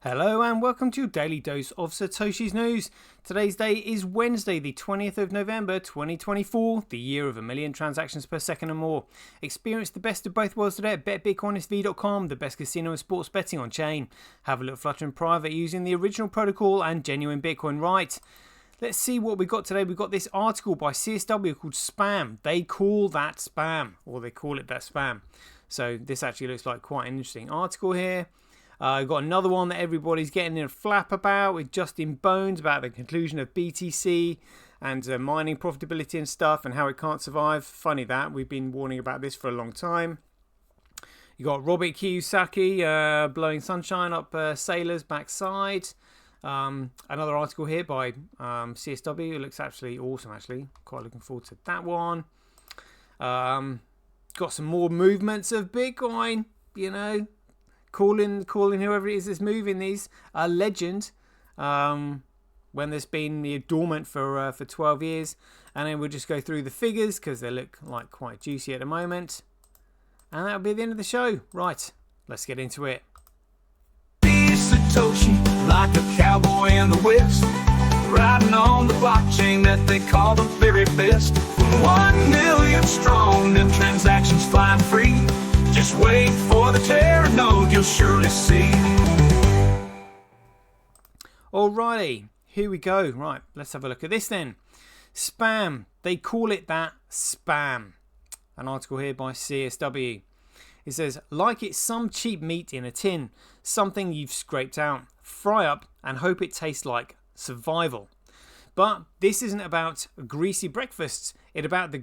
Hello and welcome to your daily dose of Satoshi's news. Today's day is Wednesday, the 20th of November 2024, the year of a million transactions per second or more. Experience the best of both worlds today at betbitcoinsv.com, the best casino and sports betting on chain. Have a little flutter in private using the original protocol and genuine Bitcoin right. Let's see what we got today. We've got this article by CSW called Spam. They call that spam, or they call it that spam. So this actually looks like quite an interesting article here. I've got another one that everybody's getting in a flap about with Justin Bones about the conclusion of BTC and mining profitability and stuff and how it can't survive. Funny that. We've been warning about this for a long time. You got Robert Kiyosaki blowing sunshine up Sailor's backside. Another article here by CSW. It looks actually awesome, actually. Quite looking forward to that one. Got some more movements of Bitcoin, you know. Calling whoever it is that's moving these a legend when there's been dormant for 12 years. And then we'll just go through the figures because they look like quite juicy at the moment. And that'll be the end of the show. Right, let's get into it. Satoshi, like a cowboy in the West, riding on the blockchain that they call the very best. 1 million strong, them transactions flying free. Just wait for the Terra node, you'll surely see. Alrighty, here we go. Right, let's have a look at this then. Spam, they call it that spam. An article here by CSW. It says, like it's some cheap meat in a tin, something you've scraped out, fry up and hope it tastes like survival. But this isn't about greasy breakfasts. It's about the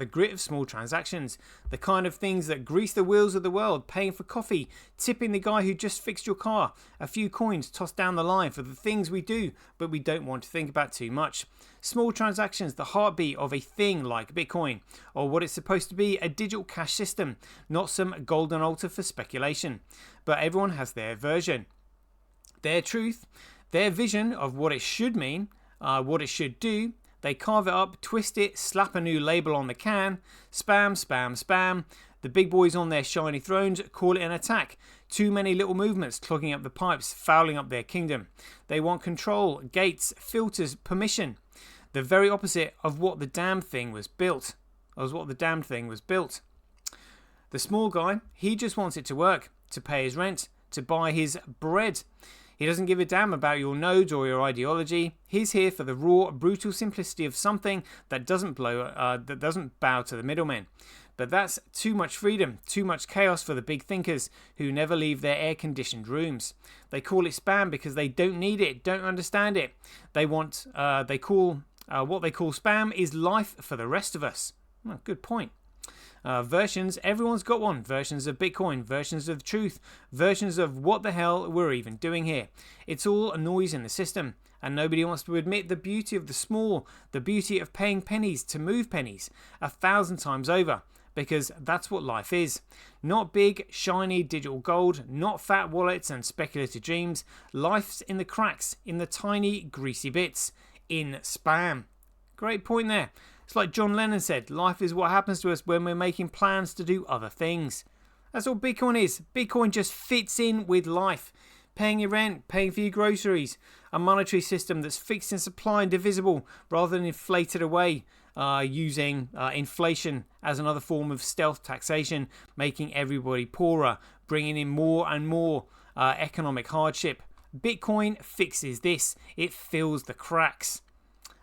grit of small transactions, the kind of things that grease the wheels of the world, paying for coffee, tipping the guy who just fixed your car, a few coins tossed down the line for the things we do, but we don't want to think about too much. Small transactions, the heartbeat of a thing like Bitcoin, or what it's supposed to be, a digital cash system, not some golden altar for speculation. But everyone has their version, their truth, their vision of what it should mean, what it should do. They carve it up, twist it, slap a new label on the can. Spam, spam, spam. The big boys on their shiny thrones call it an attack. Too many little movements clogging up the pipes, fouling up their kingdom. They want control, gates, filters, permission. The very opposite of what the damn thing was built. The small guy, he just wants it to work, to pay his rent, to buy his bread. He doesn't give a damn about your nodes or your ideology. He's here for the raw, brutal simplicity of something that doesn't bow to the middlemen. But that's too much freedom, too much chaos for the big thinkers who never leave their air-conditioned rooms. They call it spam because they don't need it, don't understand it. What they call spam is life for the rest of us. Oh, good point. Versions, everyone's got one. Versions of Bitcoin, versions of truth, versions of what the hell we're even doing here. It's all a noise in the system, and nobody wants to admit the beauty of the small, the beauty of paying pennies to move pennies 1,000 times over, because that's what life is. Not big, shiny digital gold, not fat wallets and speculative dreams. Life's in the cracks, in the tiny, greasy bits, in spam. Great point there. It's like John Lennon said, life is what happens to us when we're making plans to do other things. That's all Bitcoin is. Bitcoin just fits in with life. Paying your rent, paying for your groceries. A monetary system that's fixed in supply and divisible rather than inflated away using inflation as another form of stealth taxation, making everybody poorer, bringing in more and more economic hardship. Bitcoin fixes this. It fills the cracks.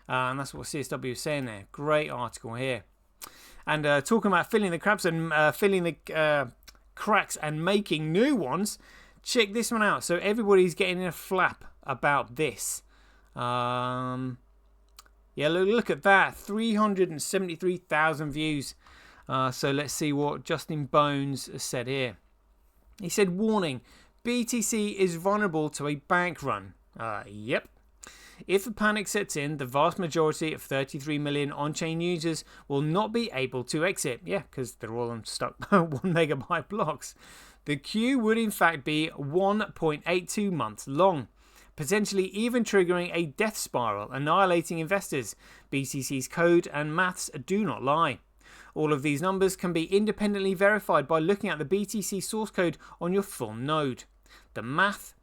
And that's what CSW is saying there. Great article here. And talking about filling the cracks and making new ones, check this one out. So everybody's getting in a flap about this. Yeah, look at that. 373,000 views. So let's see what Justin Bones said here. He said, warning, BTC is vulnerable to a bank run. Yep. If a panic sets in, the vast majority of 33 million on-chain users will not be able to exit. Yeah, because they're all on stuck 1 megabyte blocks. The queue would in fact be 1.82 months long, potentially even triggering a death spiral, annihilating investors. BTC's code and maths do not lie. All of these numbers can be independently verified by looking at the BTC source code on your full node. The math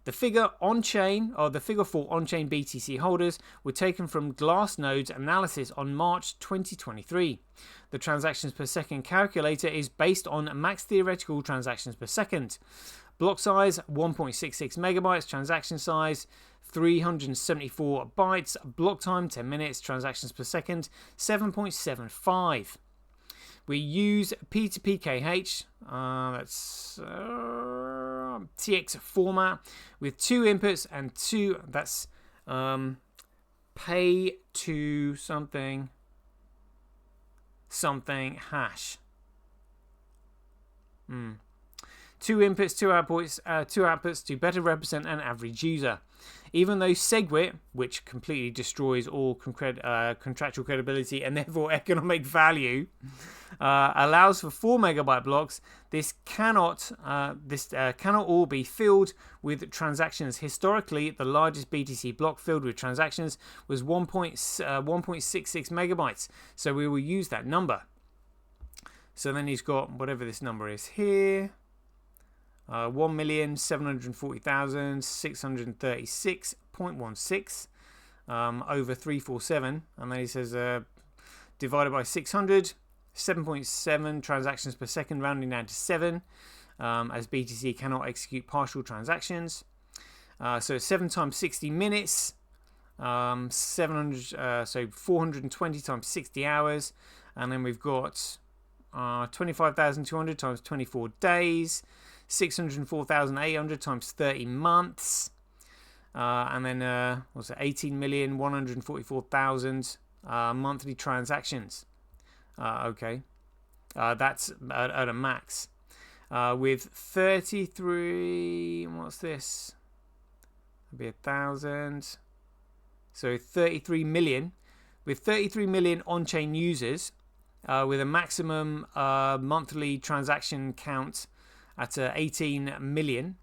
The figure on-chain, or the figure for on-chain BTC holders, were taken from Glassnode's analysis on March 2023. The transactions per second calculator is based on max theoretical transactions per second. Block size 1.66 megabytes, transaction size 374 bytes, block time 10 minutes, transactions per second 7.75. We use P2PKH, that's TX format with 2 inputs and 2, that's pay to something hash. 2 inputs, 2 outputs to better represent an average user. Even though SegWit, which completely destroys all contractual credibility and therefore economic value, allows for 4 megabyte blocks, this cannot all be filled with transactions. Historically, the largest BTC block filled with transactions was 1.66 megabytes. So we will use that number. So then he's got whatever this number is here. 1,740,636.16 over 347, and then he says divided by 600, 7.7 transactions per second, rounding down to 7, as BTC cannot execute partial transactions. So 7 times 60 minutes, 700, so 420 times 60 hours, and then we've got 25,200 times 24 days. 604,800 times 30 months, and then what's it? 18,144,000 monthly transactions. Okay, that's at a max. With 33, what's this? It'll be 1,000. So 33 million. With 33 million on-chain users, with a maximum monthly transaction count at 18 million,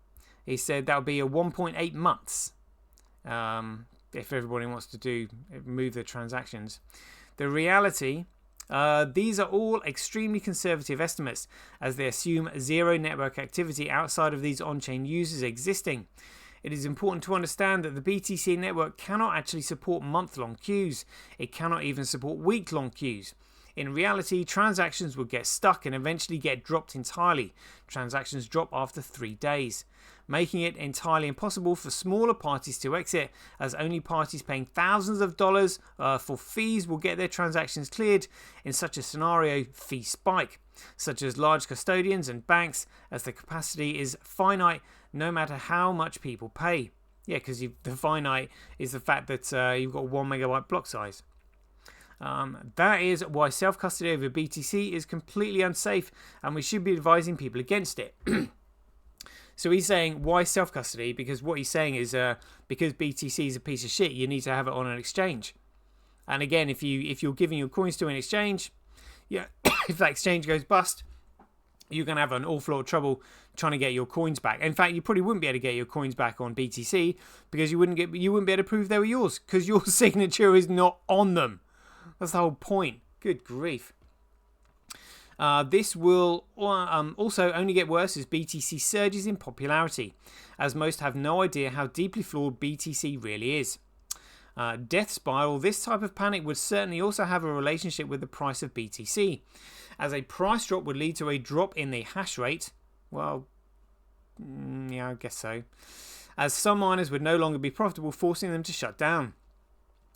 he said that would be a 1.8 months if everybody wants to move their transactions. The reality, these are all extremely conservative estimates, as they assume zero network activity outside of these on-chain users existing. It is important to understand that the BTC network cannot actually support month-long queues. It cannot even support week-long queues. In reality, transactions would get stuck and eventually get dropped entirely. Transactions drop after 3 days, making it entirely impossible for smaller parties to exit, as only parties paying thousands of dollars for fees will get their transactions cleared. In such a scenario, fees spike, such as large custodians and banks, as the capacity is finite no matter how much people pay. Yeah, because the finite is the fact that you've got 1 megabyte block size. That is why self-custody over BTC is completely unsafe, and we should be advising people against it. So he's saying, why self-custody? Because what he's saying is because BTC is a piece of shit, you need to have it on an exchange. And again, if you're giving your coins to an exchange, yeah, if that exchange goes bust, you're going to have an awful lot of trouble trying to get your coins back. In fact, you probably wouldn't be able to get your coins back on BTC because you wouldn't be able to prove they were yours because your signature is not on them. That's the whole point. Good grief. This will also only get worse as BTC surges in popularity, as most have no idea how deeply flawed BTC really is. Death spiral, this type of panic would certainly also have a relationship with the price of BTC, as a price drop would lead to a drop in the hash rate. Well, yeah, I guess so. As some miners would no longer be profitable, forcing them to shut down.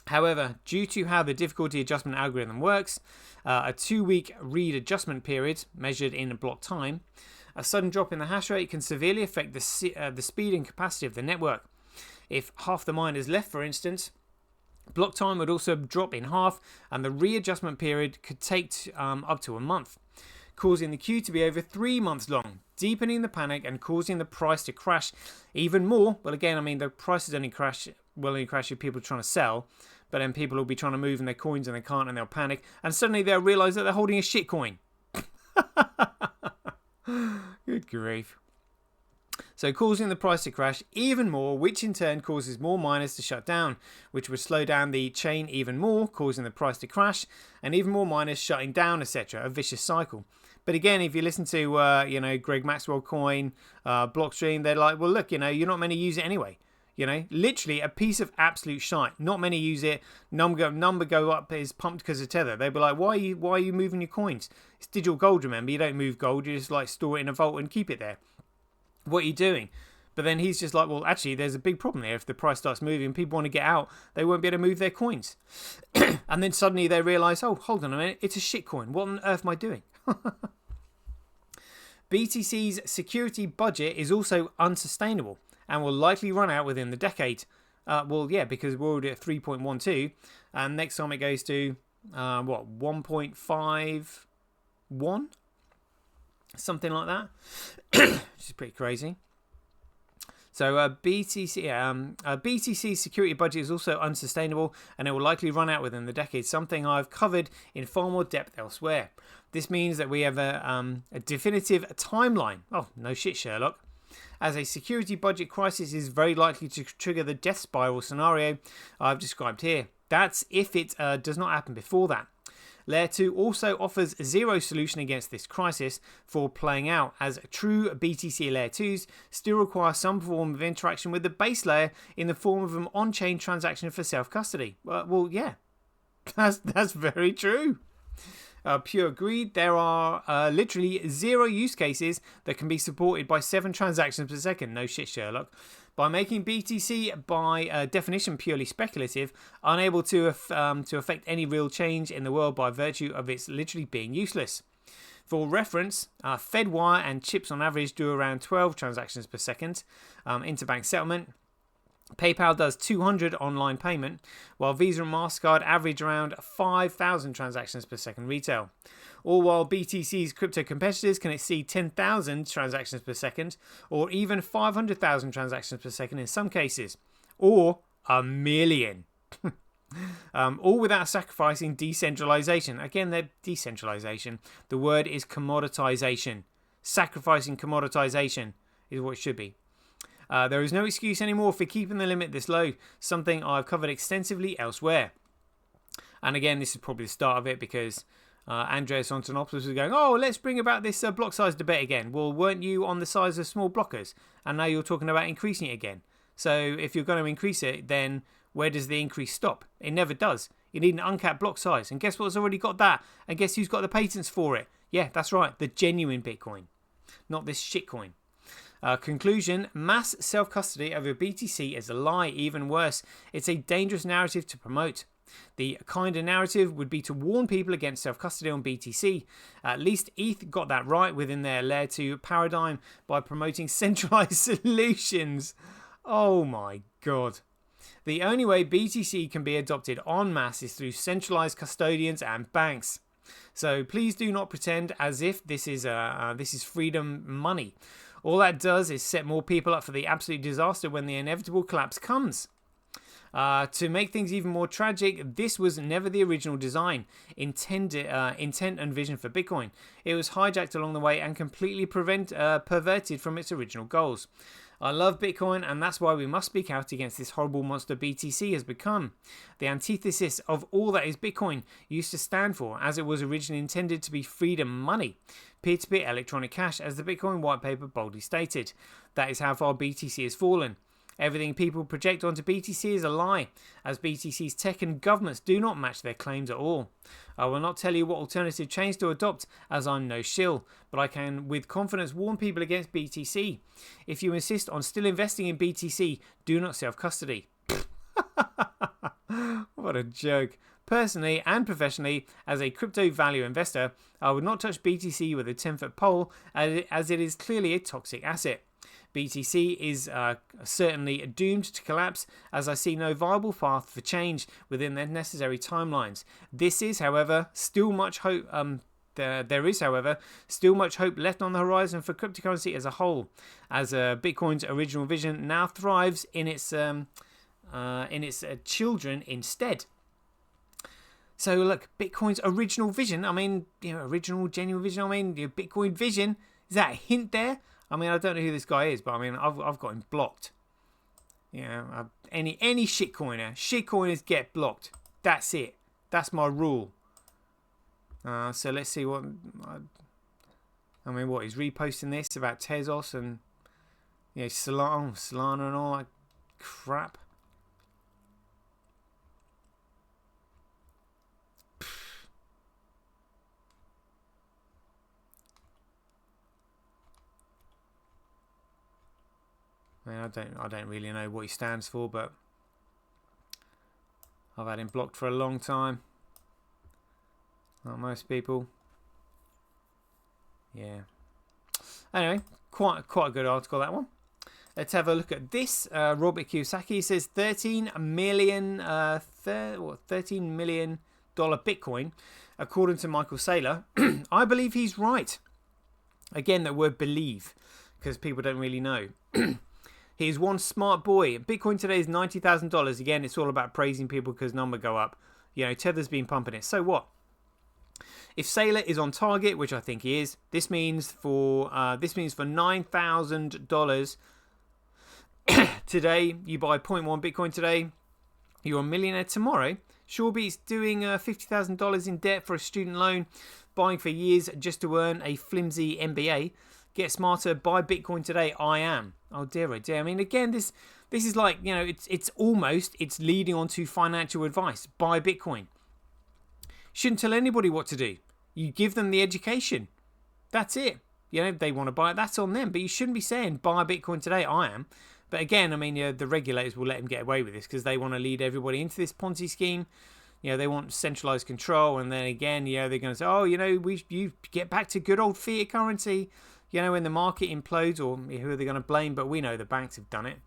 However, due to how the difficulty adjustment algorithm works, a 2-week read adjustment period measured in block time, a sudden drop in the hash rate can severely affect the speed and capacity of the network. If half the miners left, for instance, block time would also drop in half, and the readjustment period could take up to a month, causing the queue to be over 3 months long, deepening the panic and causing the price to crash even more. Well, again, I mean, the prices only crash if people are trying to sell, but then people will be trying to move in their coins and they can't, and they'll panic, and suddenly they'll realise that they're holding a shit coin. Good grief. So causing the price to crash even more, which in turn causes more miners to shut down, which would slow down the chain even more, causing the price to crash, and even more miners shutting down, etc. A vicious cycle. But again, if you listen to, Greg Maxwell Coin, Blockstream, they're like, well, look, you're not meant to use it anyway. Literally a piece of absolute shite. Not many use it. Number go up is pumped because of Tether. They'd be like, why are you moving your coins? It's digital gold, remember? You don't move gold. You just like store it in a vault and keep it there. What are you doing? But then he's just like, well, actually, there's a big problem there. If the price starts moving and people want to get out, they won't be able to move their coins. And then suddenly they realise, oh, hold on a minute, it's a shit coin. What on earth am I doing? BTC's security budget is also unsustainable and will likely run out within the decade. Because we're already at 3.12, and next time it goes to 1.51, something like that, which is pretty crazy. So BTC's security budget is also unsustainable, and it will likely run out within the decade, something I've covered in far more depth elsewhere. This means that we have a definitive timeline. Oh, no shit, Sherlock. As a security budget crisis is very likely to trigger the death spiral scenario I've described here. That's if it does not happen before that. Layer 2 also offers zero solution against this crisis for playing out, as true BTC Layer 2s still require some form of interaction with the base layer in the form of an on-chain transaction for self-custody. Well, yeah, that's very true. Pure greed, there are literally zero use cases that can be supported by 7 transactions per second. No shit, Sherlock. By making BTC, by definition, purely speculative, unable to affect any real change in the world by virtue of its literally being useless. For reference, Fedwire and chips on average do around 12 transactions per second. Interbank settlement. PayPal does 200 online payment, while Visa and MasterCard average around 5,000 transactions per second retail. All while BTC's crypto competitors can exceed 10,000 transactions per second, or even 500,000 transactions per second in some cases, or a million. All without sacrificing decentralization. Again, they're decentralization. The word is commoditization. Sacrificing commoditization is what it should be. There is no excuse anymore for keeping the limit this low, something I've covered extensively elsewhere. And again, this is probably the start of it, because Andreas Antonopoulos was going, oh, let's bring about this block size debate again. Well, weren't you on the size of small blockers? And now you're talking about increasing it again. So if you're going to increase it, then where does the increase stop? It never does. You need an uncapped block size. And guess what's already got that? And guess who's got the patents for it? Yeah, that's right. The genuine Bitcoin. Not this shitcoin. Conclusion, mass self-custody over BTC is a lie. Even worse, it's a dangerous narrative to promote. The kinder narrative would be to warn people against self-custody on BTC. At least ETH got that right within their Layer 2 paradigm by promoting centralized solutions. Oh my god. The only way BTC can be adopted en masse is through centralized custodians and banks. So please do not pretend as if this is freedom money. All that does is set more people up for the absolute disaster when the inevitable collapse comes. To make things even more tragic, this was never the original design, intent and vision for Bitcoin. It was hijacked along the way and completely perverted from its original goals. I love Bitcoin, and that's why we must speak out against this horrible monster BTC has become. The antithesis of all that is Bitcoin used to stand for, as it was originally intended to be freedom money. Peer-to-peer electronic cash, as the Bitcoin white paper boldly stated. That is how far BTC has fallen. Everything people project onto BTC is a lie, as BTC's tech and governments do not match their claims at all. I will not tell you what alternative chains to adopt, as I'm no shill, but I can with confidence warn people against BTC. If you insist on still investing in BTC, do not self-custody. What a joke. Personally and professionally, as a crypto value investor, I would not touch BTC with a 10-foot pole, as it is clearly a toxic asset. BTC is certainly doomed to collapse, as I see no viable path for change within the necessary timelines. This is, however, still much hope. There is, however, still much hope left on the horizon for cryptocurrency as a whole, as Bitcoin's original vision now thrives in its children instead. So look, Bitcoin's original vision. I mean, original, genuine vision. I mean, Bitcoin vision. Is that a hint there? I mean, I don't know who this guy is, but I mean, I've got him blocked. Any shitcoiners get blocked. That's it. That's my rule. So let's see what. I mean, what, he's reposting this about Tezos and, you know, Solana and all that crap. I mean, I don't really know what he stands for, but I've had him blocked for a long time. Not most people. Yeah. Anyway, quite a good article, that one. Let's have a look at this. Robert Kiyosaki says $13 million Bitcoin, according to Michael Saylor. I believe he's right. Again, that word believe, because people don't really know. He's one smart boy. Bitcoin today is $90,000. Again, it's all about praising people because number go up. You know, Tether's been pumping it. So what? If Saylor is on target, which I think he is, this means for $9,000 today, you buy 0.1 Bitcoin today, you're a millionaire tomorrow. Shorby's doing $50,000 in debt for a student loan, buying for years just to earn a flimsy MBA. Get smarter, buy Bitcoin today. I am. Oh dear, oh dear. I mean, again, this is like, you know, it's leading on to financial advice. Buy Bitcoin. Shouldn't tell anybody what to do. You give them the education. That's it. You know, if they want to buy it, that's on them. But you shouldn't be saying buy Bitcoin today. I am. But again, I mean, the regulators will let them get away with this because they want to lead everybody into this Ponzi scheme. You know, they want centralized control, and then again, you know, they're going to say, oh, you know, you get back to good old fiat currency. You know, when the market implodes, or who are they going to blame? But we know the banks have done it.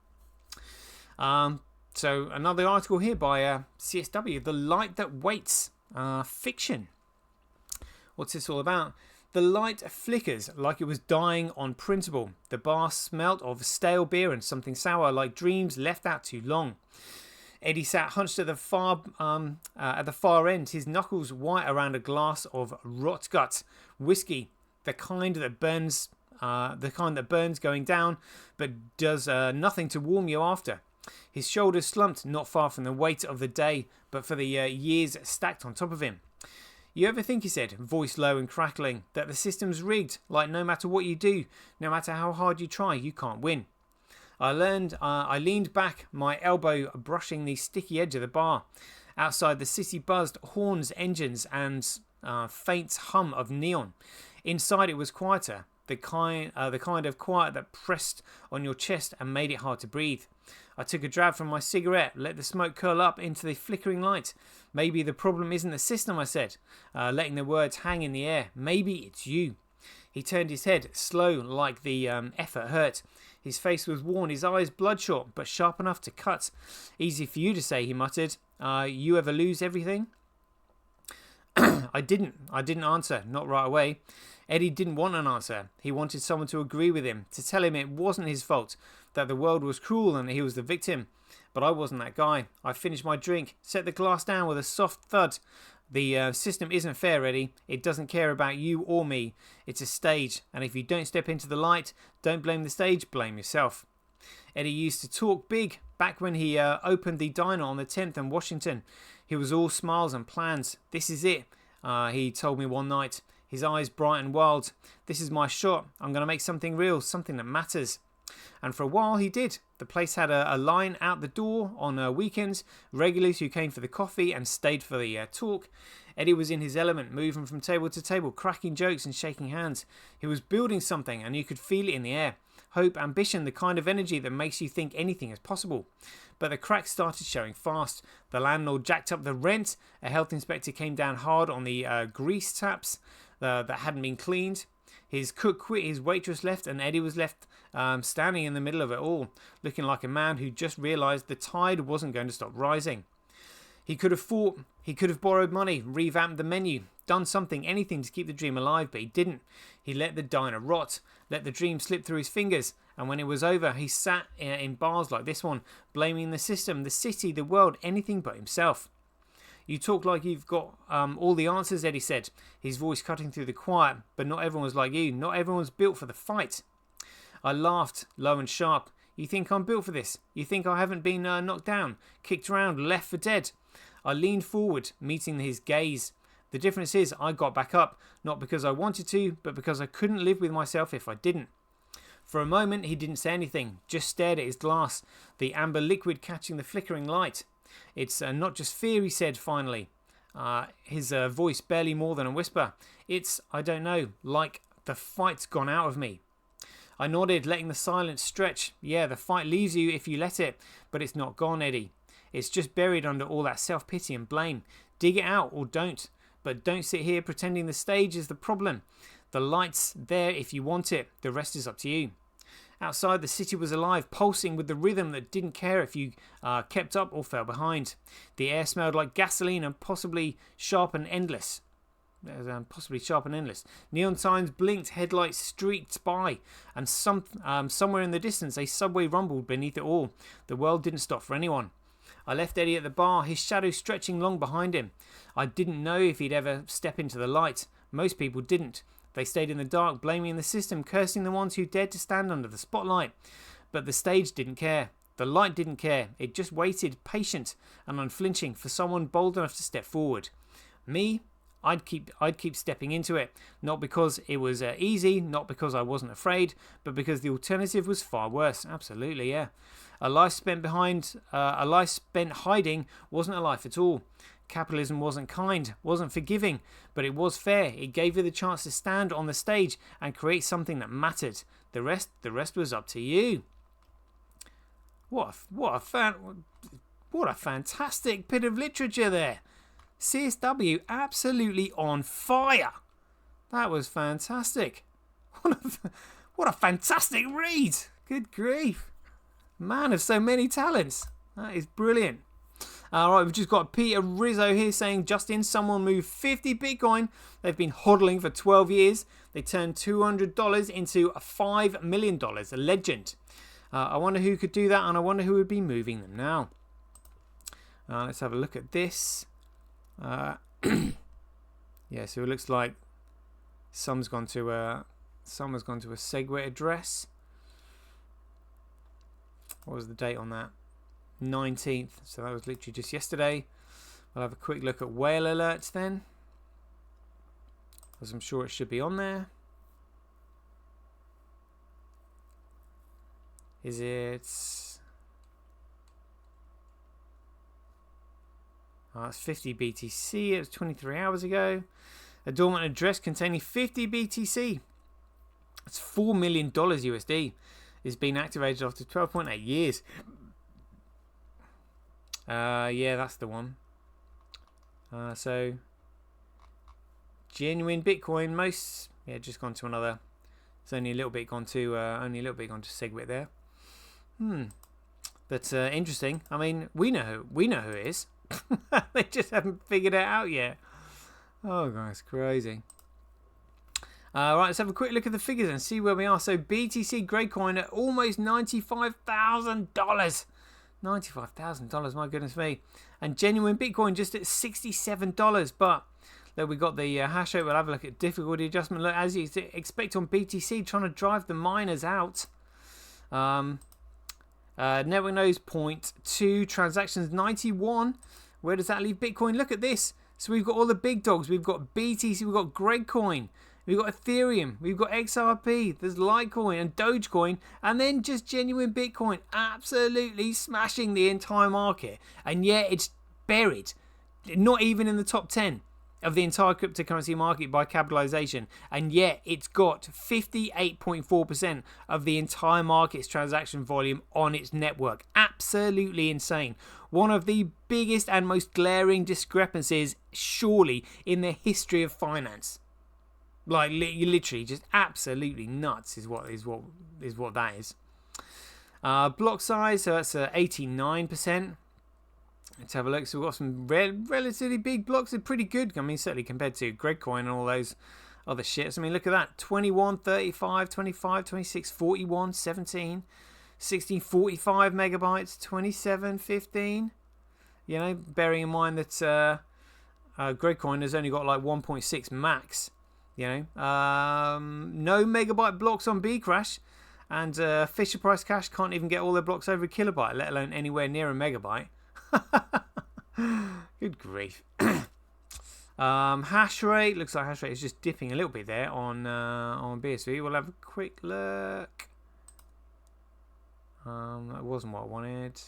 So another article here by CSW, The Light That Waits, fiction. What's this all about? The light flickers like it was dying on principle. The bar smelt of stale beer and something sour, like dreams left out too long. Eddie sat hunched at the far end, his knuckles white around a glass of rot gut whiskey, the kind that burns going down, but does nothing to warm you after. His shoulders slumped, not far from the weight of the day, but for the years stacked on top of him. You ever think, he said, voice low and crackling, that the system's rigged, like no matter what you do, no matter how hard you try, you can't win? I leaned back, my elbow brushing the sticky edge of the bar. Outside, the city buzzed, horns, engines, and faint hum of neon. Inside, it was quieter, the kind of quiet that pressed on your chest and made it hard to breathe. I took a drag from my cigarette, let the smoke curl up into the flickering light. Maybe the problem isn't the system, I said, letting the words hang in the air. Maybe it's you. He turned his head, slow like the effort hurt. His face was worn, his eyes bloodshot, but sharp enough to cut. Easy for you to say, he muttered. You ever lose everything? I didn't answer, not right away. Eddie didn't want an answer. He wanted someone to agree with him, to tell him it wasn't his fault, that the world was cruel and that he was the victim. But I wasn't that guy. I finished my drink, set the glass down with a soft thud. The system isn't fair, Eddie. It doesn't care about you or me. It's a stage, and if you don't step into the light, don't blame the stage, blame yourself. Eddie used to talk big back when he opened the diner on the 10th and Washington. He was all smiles and plans. This is it, he told me one night, his eyes bright and wild. This is my shot. I'm going to make something real, something that matters. And for a while he did. The place had a line out the door on weekends, regulars who came for the coffee and stayed for the talk. Eddie was in his element, moving from table to table, cracking jokes and shaking hands. He was building something, and you could feel it in the air. Hope, ambition, the kind of energy that makes you think anything is possible. But the cracks started showing fast. The landlord jacked up the rent. A health inspector came down hard on the grease taps that hadn't been cleaned. His cook quit, his waitress left, and Eddie was left standing in the middle of it all, looking like a man who just realised the tide wasn't going to stop rising. He could have fought, he could have borrowed money, revamped the menu, done something, anything to keep the dream alive, but he didn't. He let the diner rot, let the dream slip through his fingers, and when it was over, he sat in bars like this one, blaming the system, the city, the world, anything but himself. You talk like you've got all the answers, Eddie said, his voice cutting through the quiet, but not everyone's like you, not everyone's built for the fight. I laughed, low and sharp. You think I'm built for this? You think I haven't been knocked down, kicked around, left for dead? I leaned forward, meeting his gaze. The difference is I got back up, not because I wanted to, but because I couldn't live with myself if I didn't. For a moment, he didn't say anything, just stared at his glass, the amber liquid catching the flickering light. It's not just fear, he said finally, his voice barely more than a whisper. It's, I don't know, like the fight's gone out of me. I nodded, letting the silence stretch. Yeah, the fight leaves you if you let it, but it's not gone, Eddie. It's just buried under all that self-pity and blame. Dig it out or don't. But don't sit here pretending the stage is the problem. The light's there if you want it. The rest is up to you. Outside, the city was alive, pulsing with the rhythm that didn't care if you kept up or fell behind. The air smelled like gasoline and possibly sharp and endless. Neon signs blinked, headlights streaked by, and somewhere in the distance a subway rumbled beneath it all. The world didn't stop for anyone. I left Eddie at the bar, his shadow stretching long behind him. I didn't know if he'd ever step into the light. Most people didn't. They stayed in the dark, blaming the system, cursing the ones who dared to stand under the spotlight. But the stage didn't care. The light didn't care. It just waited, patient and unflinching, for someone bold enough to step forward. Me? I'd keep stepping into it, not because it was easy, not because I wasn't afraid, but because the alternative was far worse. Absolutely, yeah. A life spent hiding wasn't a life at all. Capitalism wasn't kind, wasn't forgiving, but it was fair. It gave you the chance to stand on the stage and create something that mattered. The rest was up to you. What a fantastic bit of literature there. CSW absolutely on fire. That was fantastic. What a fantastic read. Good grief. Man of so many talents. That is brilliant. Alright, we've just got Peter Rizzo here saying, Justin, someone moved 50 Bitcoin. They've been hodling for 12 years. They turned $200 into $5 million. A legend. I wonder who could do that, and I wonder who would be moving them now. Let's have a look at this. Yeah, so it looks like someone's gone to a Segwit address. What was the date on that? 19th, so that was literally just yesterday. We'll have a quick look at whale alerts then, as I'm sure it should be on there. Is it? It's 50 BTC. It was 23 hours ago. A dormant address containing 50 BTC. It's $4 million USD. It's been activated after 12.8 years. Yeah, that's the one. So genuine Bitcoin. Just gone to another. It's only a little bit gone to Segwit there. But interesting. I mean, we know who it is. They just haven't figured it out yet. Oh, guys, crazy. Right, let's have a quick look at the figures and see where we are. So BTC grey coin at almost $95,000. $95,000, my goodness me. And genuine Bitcoin just at $67. But then we got the hash rate. We'll have a look at difficulty adjustment. Look, as you expect on BTC, trying to drive the miners out. Network nodes 0.2, transactions 91. Where does that leave Bitcoin? Look at this. So we've got all the big dogs. We've got BTC, we've got Gregcoin, we've got Ethereum, we've got XRP, there's Litecoin and Dogecoin, and then just genuine Bitcoin absolutely smashing the entire market. And yet it's buried, not even in the top 10 of the entire cryptocurrency market by capitalization, and yet it's got 58.4% of the entire market's transaction volume on its network. Absolutely insane. One of the biggest and most glaring discrepancies surely in the history of finance. Like literally just absolutely nuts is what that is. Block size, so that's 89%. Let's have a look. So we've got some relatively big blocks. They're pretty good. I mean, certainly compared to Gregcoin and all those other shits. I mean, look at that. 21, 35, 25, 26, 41, 17, 16, 45 megabytes, 27, 15. You know, bearing in mind that Gregcoin has only got like 1.6 max. You know, no megabyte blocks on Bcrash. And Fisher Price Cash can't even get all their blocks over a kilobyte, let alone anywhere near a megabyte. Good grief. Hash rate, looks like hash rate is just dipping a little bit there on BSV. We'll have a quick look. That wasn't what I wanted.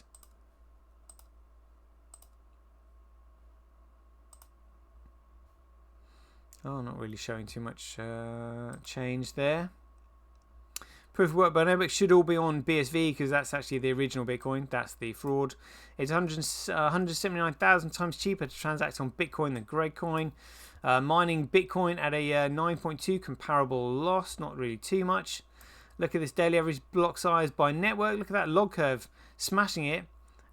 Oh, not really showing too much change there. Proof of work by Network should all be on BSV because that's actually the original Bitcoin. That's the fraud. It's 179,000 times cheaper to transact on Bitcoin than Gregcoin. Mining Bitcoin at a 9.2 comparable loss, not really too much. Look at this daily average block size by network. Look at that log curve, smashing it.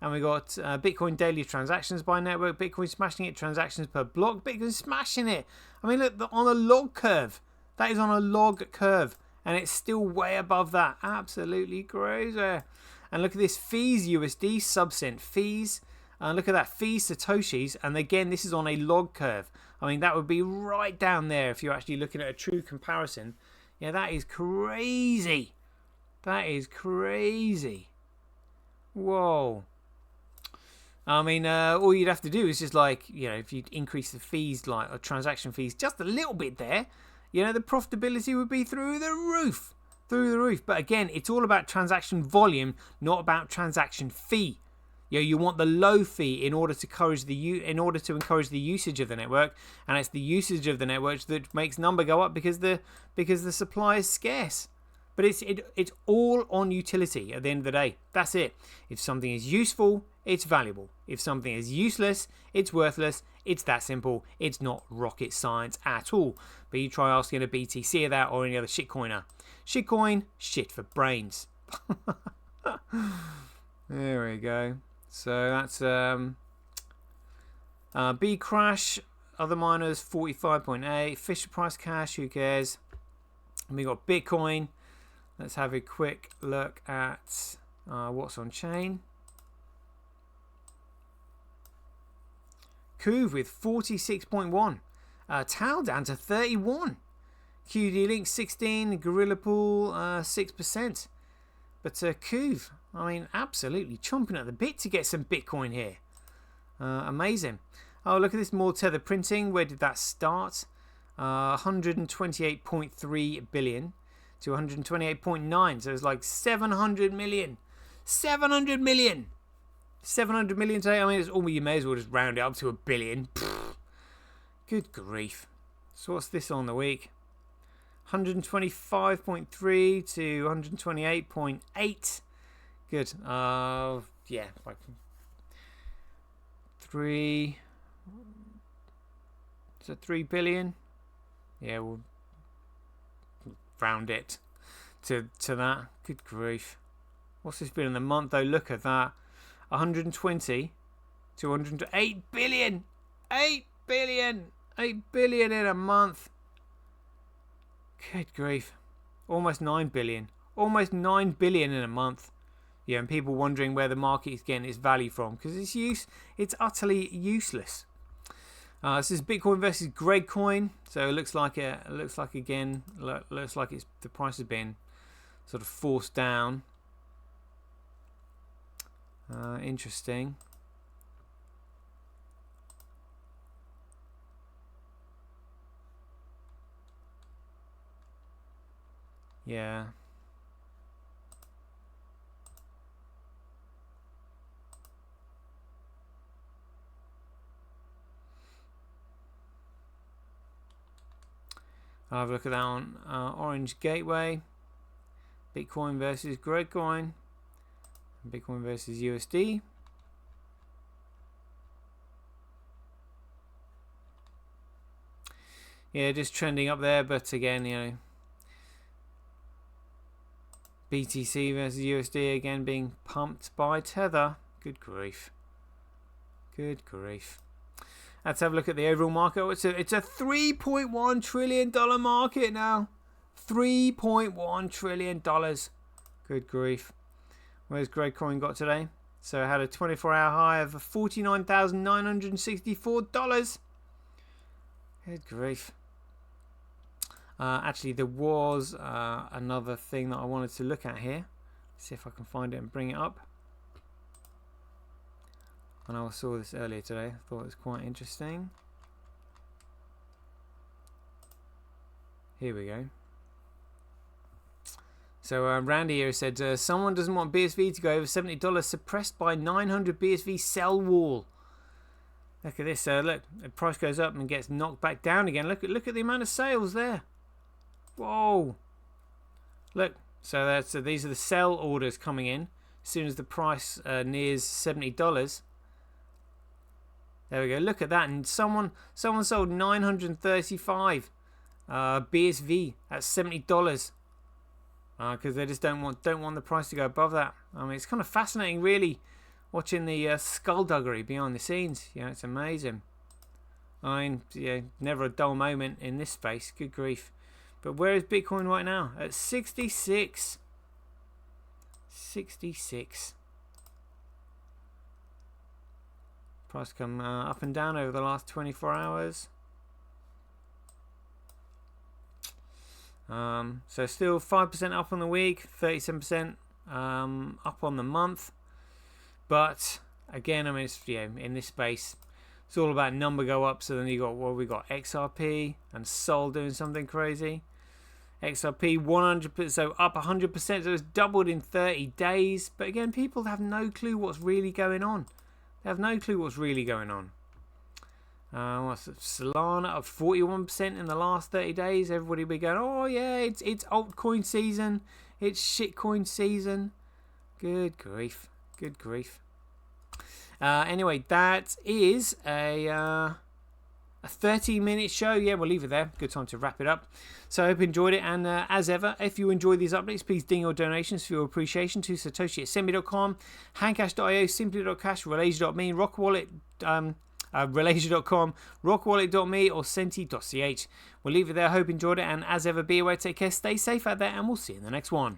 And we got Bitcoin daily transactions by network. Bitcoin smashing it, transactions per block. Bitcoin smashing it. I mean, look, on a log curve. That is on a log curve. And it's still way above that. Absolutely crazy. And look at this fees USD, subcent fees. Look at that, fees Satoshis. And again, this is on a log curve. I mean, that would be right down there if you're actually looking at a true comparison. Yeah, that is crazy. That is crazy. Whoa. I mean, all you'd have to do is just like, you know, if you increase the fees, like or transaction fees, just a little bit there, you know, the profitability would be through the roof. Through the roof. But again, it's all about transaction volume, not about transaction fee. You know, you want the low fee in order to encourage the usage of the network, and it's the usage of the network that makes number go up because the supply is scarce. But it's all on utility at the end of the day. That's it. If something is useful, it's valuable. If something is useless, it's worthless. It's that simple. It's not rocket science at all. But you try asking a BTC of that or any other shitcoiner. Shitcoin, shit for brains. There we go. So that's B Crash, other miners 45.8. Fisher Price Cash, who cares? And we got Bitcoin. Let's have a quick look at what's on chain. Kuv with 46.1. Tau down to 31. QD Link 16. Gorilla Pool 6%. But Kuv, I mean, absolutely chomping at the bit to get some Bitcoin here. Amazing. Oh, look at this more tether printing. Where did that start? 128.3 billion to 128.9. So it's like 700 million. 700 million. 700 million today. I mean, it's all, you may as well just round it up to a billion. Pfft. Good grief. So what's this on the week? 125.3 to 128.8. Good. Yeah. Like 3. Is it 3 billion? Yeah, we'll round it to that. Good grief. What's this been in the month though? Look at that. 120 to 108 billion. 8 billion. 8 billion in a month. Good grief. Almost 9 billion. Almost 9 billion in a month. Yeah, and people wondering where the market is getting its value from because it's utterly useless. This is Bitcoin versus Gregcoin. So it looks like the price has been sort of forced down. Interesting. Yeah. I'll have a look at that on Orange Gateway. Bitcoin versus Gregcoin. Bitcoin versus USD. Yeah, just trending up there, but again, you know, BTC versus USD again being pumped by Tether. Good grief. Good grief. Let's have a look at the overall market. It's a $3.1 trillion market now. $3.1 trillion. Good grief. Where's Gregcoin got today? So it had a 24-hour high of $49,964. Good grief. Actually, there was another thing that I wanted to look at here. See if I can find it and bring it up. And I saw this earlier today. I thought it was quite interesting. Here we go. So Randy here said, someone doesn't want BSV to go over $70, suppressed by 900 BSV sell wall. Look at this. Look, the price goes up and gets knocked back down again. Look at the amount of sales there. Whoa. Look. So these are the sell orders coming in as soon as the price nears $70. There we go. Look at that. And someone sold 935 BSV at $70. Because they just don't want the price to go above that. I mean, it's kind of fascinating, really, watching the skullduggery behind the scenes. You know, it's amazing. I mean, yeah, never a dull moment in this space. Good grief. But where is Bitcoin right now? At 66. 66. Price come up and down over the last 24 hours. So still 5% up on the week, 37% up on the month. But again, I mean, it's, yeah, in this space, it's all about number go up. So then you got, well, we got XRP and Sol doing something crazy. XRP 100%, so up 100%, so it's doubled in 30 days. But again, people have no clue what's really going on. They have no clue what's really going on. What's it? Solana up 41% in the last 30 days. Everybody be going, oh yeah, it's altcoin season, it's shitcoin season. Good grief, good grief. Anyway, that is a 30-minute show. Yeah, we'll leave it there. Good time to wrap it up. So I hope you enjoyed it. And as ever, if you enjoy these updates, please ding your donations for your appreciation to Satoshi@semi.com, handcash.io, simply.cash, relation.me, rockwallet, relation.com, rockwallet.me, or senti.ch. We'll leave it there. Hope you enjoyed it. And as ever, be aware, take care, stay safe out there, and we'll see you in the next one.